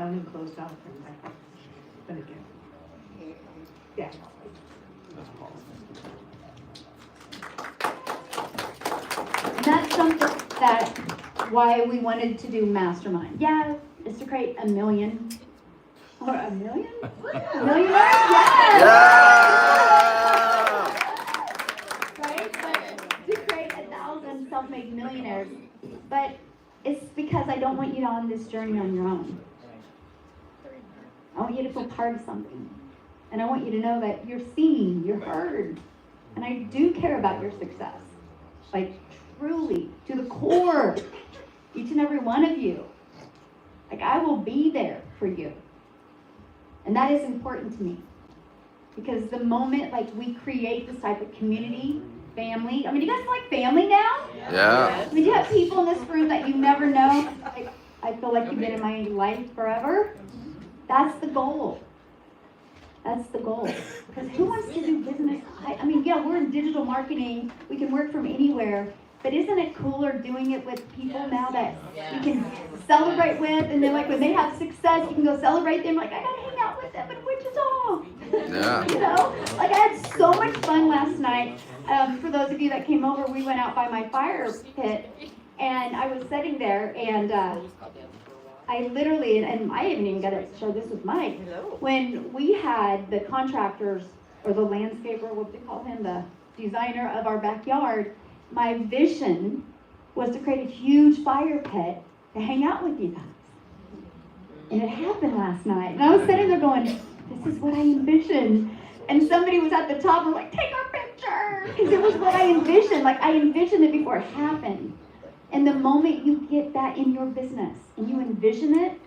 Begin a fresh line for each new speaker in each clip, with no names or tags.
and closed off, but again, yeah.
And that's something that why we wanted to do Mastermind. Yeah, is to create a million. Or a million? Millionaires? Yes! Right? But to create 1,000 self-made millionaires. But it's because I don't want you on this journey on your own. I want you to feel part of something. And I want you to know that you're seen, you're heard. And I do care about your success. Like, truly, to the core, each and every one of you. Like, I will be there for you. And that is important to me. Because the moment, like, we create this type of community, family. I mean, you guys like family now?
Yeah.
I mean, you have people in this room that you never know. Like, I feel like you've been in my life forever. That's the goal. That's the goal. Because who wants to do business? I mean, yeah, we're in digital marketing. We can work from anywhere. But isn't it cooler doing it with people now that you can celebrate with? And then, like, when they have success, you can go celebrate them. Like, I got to hang out with them in Wichita.
Yeah.
You know? Like, I had so much fun last night. For those of you that came over, we went out by my fire pit. And I was sitting there, and I literally, and I haven't even got to share this with Mike, when we had the contractors, or the landscaper, what do they call him, the designer of our backyard, my vision was to create a huge fire pit to hang out with you guys. And it happened last night. And I was sitting there going, this is what I envisioned. And somebody was at the top and like, take our picture. Because it was what I envisioned. Like, I envisioned it before it happened. And the moment you get that in your business and you envision it,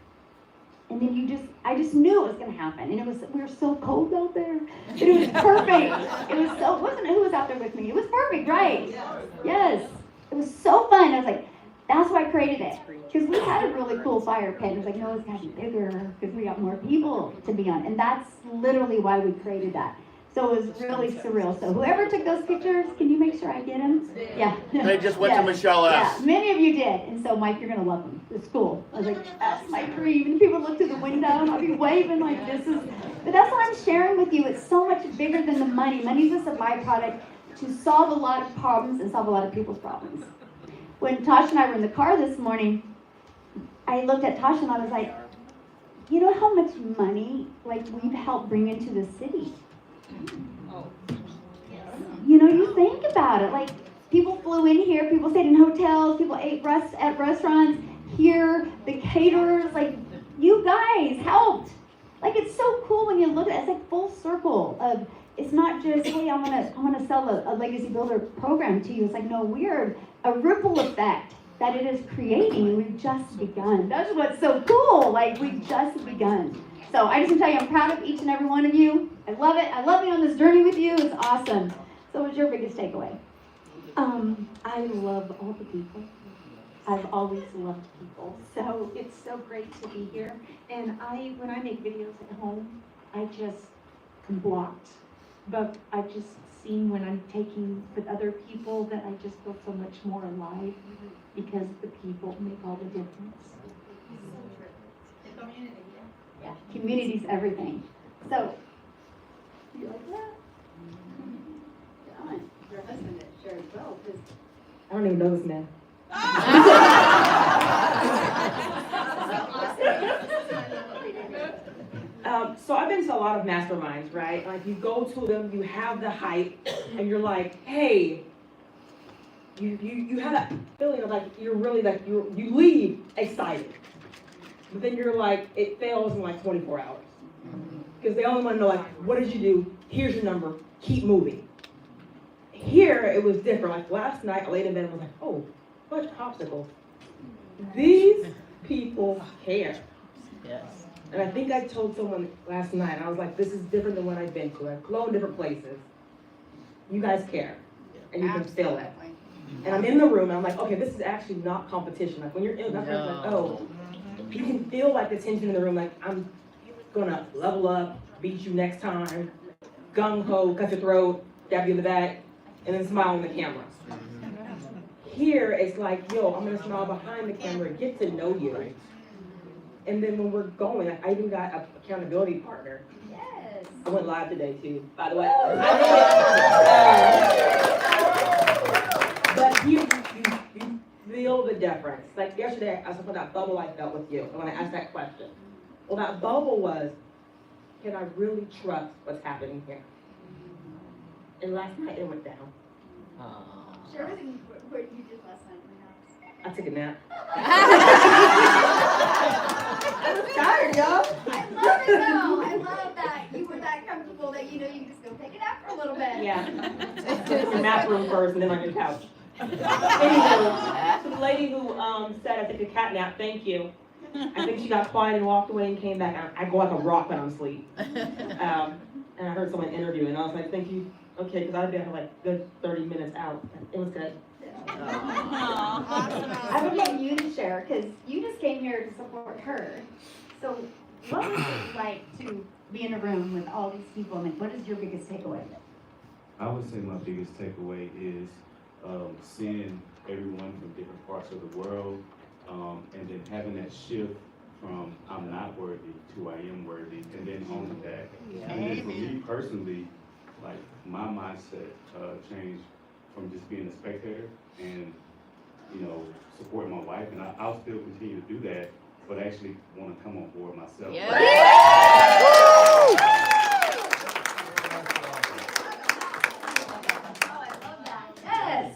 and then I just knew it was going to happen. And we were so cold out there, but it was perfect. It was so, who was out there with me? It was perfect, right? Yes. It was so fun. I was like, that's why I created it. Because we had a really cool fire pit. I was like, no, it's got to be bigger because we got more people to be on. And that's literally why we created that. So it was really surreal. So whoever took those pictures, can you make sure I get them? Yeah.
They just went to Michelle S.
Yeah, many of you did. And so, Mike, you're going to love them. It's cool. I was like, that's my dream. And people look through the window and I'll be waving like this is. But that's what I'm sharing with you. It's so much bigger than the money. Money is just a byproduct to solve a lot of problems and solve a lot of people's problems. When Tosh and I were in the car this morning, I looked at Tosh and I was like, you know how much money like we've helped bring into the city? You know, you think about it. Like, people flew in here, people stayed in hotels, people ate at restaurants here, the caterers, like, you guys helped. Like, it's so cool when you look at it. It's like full circle of, it's not just, hey, I want to sell a legacy builder program to you. It's like, no, we're a ripple effect that it is creating, and we've just begun. That's what's so cool. Like, we've just begun. So I just want to tell you, I'm proud of each and every one of you. I love it. I love being on this journey with you. It's awesome. So what's your biggest takeaway?
I love all the people. I've always loved people. So it's so great to be here. And when I make videos at home, I just am blocked. But I've just seen when I'm taking with other people that I just feel so much more alive because the people make all the difference.
Yeah, community's everything. So, you like that? Your husband that shared well, because
I don't even know this man. So I've been to a lot of masterminds, right? Like, you go to them, you have the hype, and you're like, hey, you have that feeling of like you're really like you leave excited, but then you're like it fails in like 24 hours because they only want to know like what did you do? Here's your number. Keep moving. Here it was different. Like last night, I laid in bed and was like, oh, bunch of popsicles. These people care.
Yes.
And I think I told someone last night, I was like, this is different than what I've been to. I've flown different places. You guys care. And you can feel it. And I'm in the room, and I'm like, okay, this is actually not competition. Like, when you're in that room, like, oh, you can feel, like, the tension in the room. Like, I'm going to level up, beat you next time, gung-ho, cut your throat, stab you in the back, and then smile on the camera. Here, it's like, yo, I'm going to smile behind the camera, get to know you. And then when we're going, I even got an accountability partner.
Yes.
I went live today too, by the way. But you feel the difference. Like yesterday, I was talking about that bubble I felt with you, and when I asked that question. Well, that bubble was, can I really trust what's happening here? And last night it went down.
Share with me what you did last night in my house.
I took a nap.
I was tired, y'all. I love it though. I love that you were that comfortable that you know you can just go take a nap for a little bit.
Yeah. Took the nap room first and then on your couch. Anyway, so the lady who said I took a cat nap, thank you. I think she got quiet and walked away and came back. I go like a rock when I'm asleep. And I heard someone interview and I was like, thank you. Okay, because I've been like good 30 minutes out. It was good.
I would love you to share because you just came here to support her. So what was it like to be in a room with all these people? And what is your biggest takeaway?
I would say my biggest takeaway is seeing everyone from different parts of the world, and then having that shift from I'm not worthy to I am worthy, and then owning that. And then for me personally, like my mindset changed from just being a spectator and supporting my wife, and I'll still continue to do that, but actually want to come on board myself.
Yes,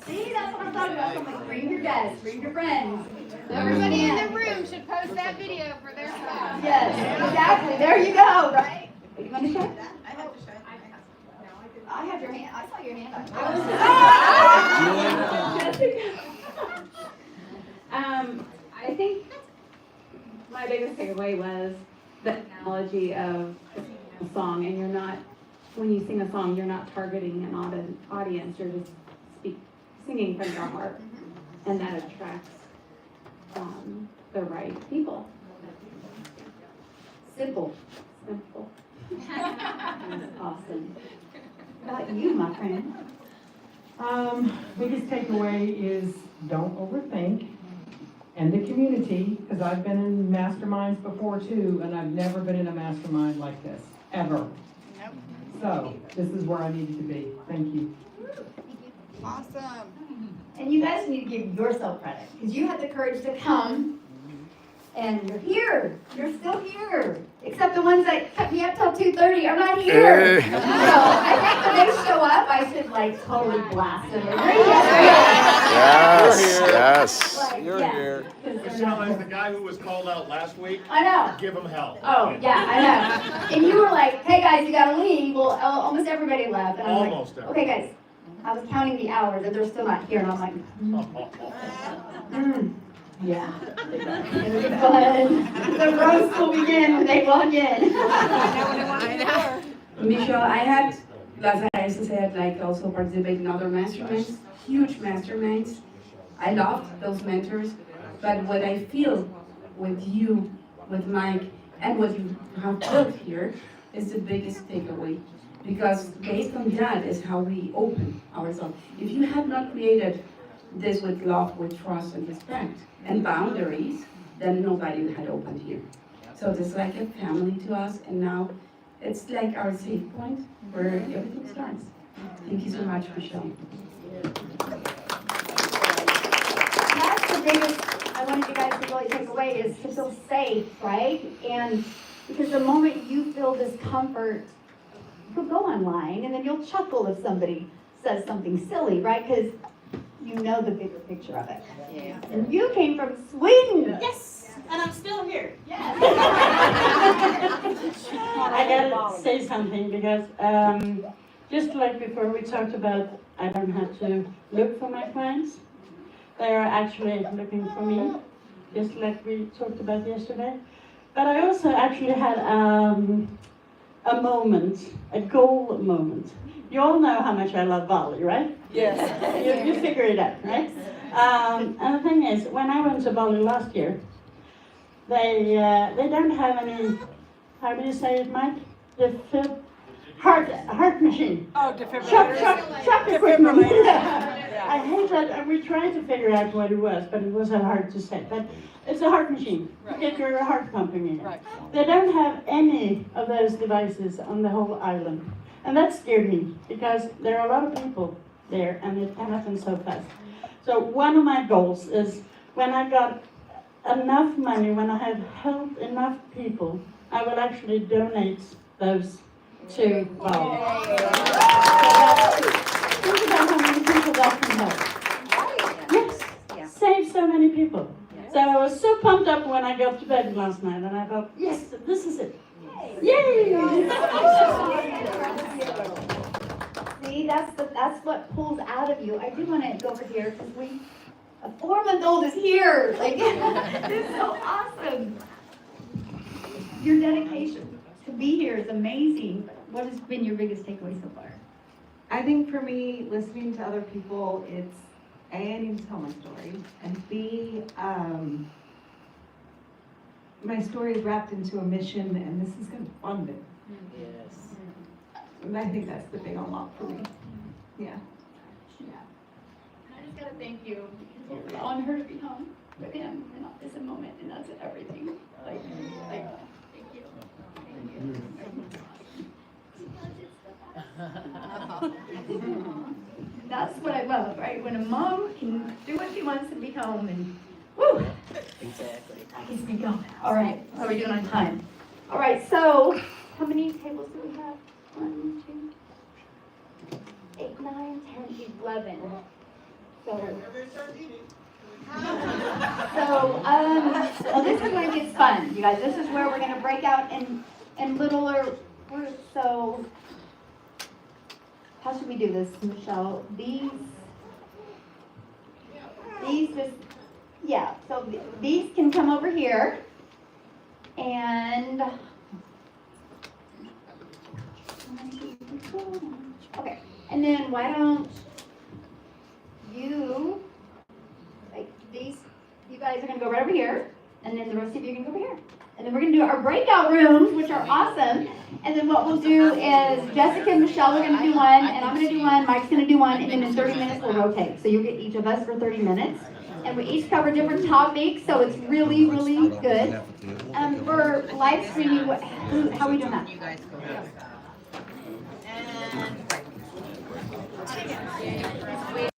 see, that's what I'm talking about. So I'm like, bring your guests, bring your friends.
Everybody in the room should post that video for their spouse.
Yes, exactly. There you go, right? You want to share?
I have to show it.
I have your hand. I saw your hand.
I think my biggest takeaway was the analogy of a song, and you're not, when you sing a song, you're not targeting an audience, you're just singing from your heart, and that attracts the right people. Simple. That's awesome.
How about you, my friend?
Biggest takeaway is don't overthink. And the community, because I've been in masterminds before too, and I've never been in a mastermind like this, ever. So, this is where I needed to be. Thank you.
Awesome.
And you guys need to give yourself credit, because you had the courage to come, and you're here. You're still here. Except the ones that kept me up till 2:30 are not here. So I think when they show up, I should totally blast them.
Yes.
You're here.
Michelle, as the guy who was called out last week,
I know.
give him hell.
Oh, yeah, I know. And you were like, hey guys, you gotta leave. Well, almost everybody left. And I'm
Almost
like,
everybody.
okay guys, I was counting the hours and they're still not here. And I'm like, yeah. It'll be fun. The roast will begin when they walk in.
Michelle, I had, as I said, also participate in other masterminds, huge masterminds. I loved those mentors, but what I feel with you, with Mike, and what you have built here is the biggest takeaway. Because based on that is how we open ourselves. If you have not created this with love, with trust and respect, and boundaries, then nobody had opened here. So it's like a family to us, and now it's like our safe point where everything starts. Thank you so much, Michelle.
That's the biggest I wanted you guys to really take away is to feel safe, right? And because the moment you feel discomfort, you'll go online and then you'll chuckle if somebody says something silly, right? Because you know the bigger picture of it.
Yeah.
And you came from Sweden.
Yes, and I'm still here.
Yes.
I gotta say something because just like before we talked about, I don't have to look for my clients. They are actually looking for me, just like we talked about yesterday. But I also actually had a moment, a goal moment. You all know how much I love Bali, right?
Yes.
You figure it out, right? And the thing is, when I went to Bali last year, they don't have any, how do you say it, Mike? Heart machine.
Oh,
Shock equipment. I hate that, and we tried to figure out what it was, but it was so hard to say. But it's a heart machine. Get your heart pumping in it. They don't have any of those devices on the whole island. And that scared me, because there are a lot of people there, and it can happen so fast. So one of my goals is, when I got enough money, when I have helped enough people, I will actually donate those to Val. Think about how many people that can help. Yes, save so many people. So I was so pumped up when I got to bed last night, and I thought, yes, this is it. Yay!
See, that's what pulls out of you. I do want to go over here because a 4-month-old is here. Like, this is so awesome. Your dedication to be here is amazing. What has been your biggest takeaway so far?
I think for me, listening to other people, it's A, I need to tell my story, and B, my story is wrapped into a mission, and this is going to fund it. Yes. And I think that's the big unlock for me. Yeah.
And I just gotta thank you for allowing her to be home with him in this moment, and that's everything. Like, thank you. That's what I love, right? When a mom can do what she wants and be home, and woo! Exactly. I can speak up. All right, how are we doing on time? All right, so how many tables do we have? 1, 2, 8, 9, 10, 11. So this is where it gets fun, you guys. This is where we're gonna break out in littler groups. So how should we do this, Michelle? These just, yeah. So these can come over here, and okay. And then why don't you, like these, you guys are gonna go right over here, and then the rest of you can go over here. And then we're gonna do our breakout rooms, which are awesome. And then what we'll do is Jessica and Michelle are gonna do one, and I'm gonna do one, Mike's gonna do one, and then in 30 minutes we'll rotate. So you'll get each of us for 30 minutes. And we each cover different topics, so it's really, really good. For live streaming, how are we doing that?
We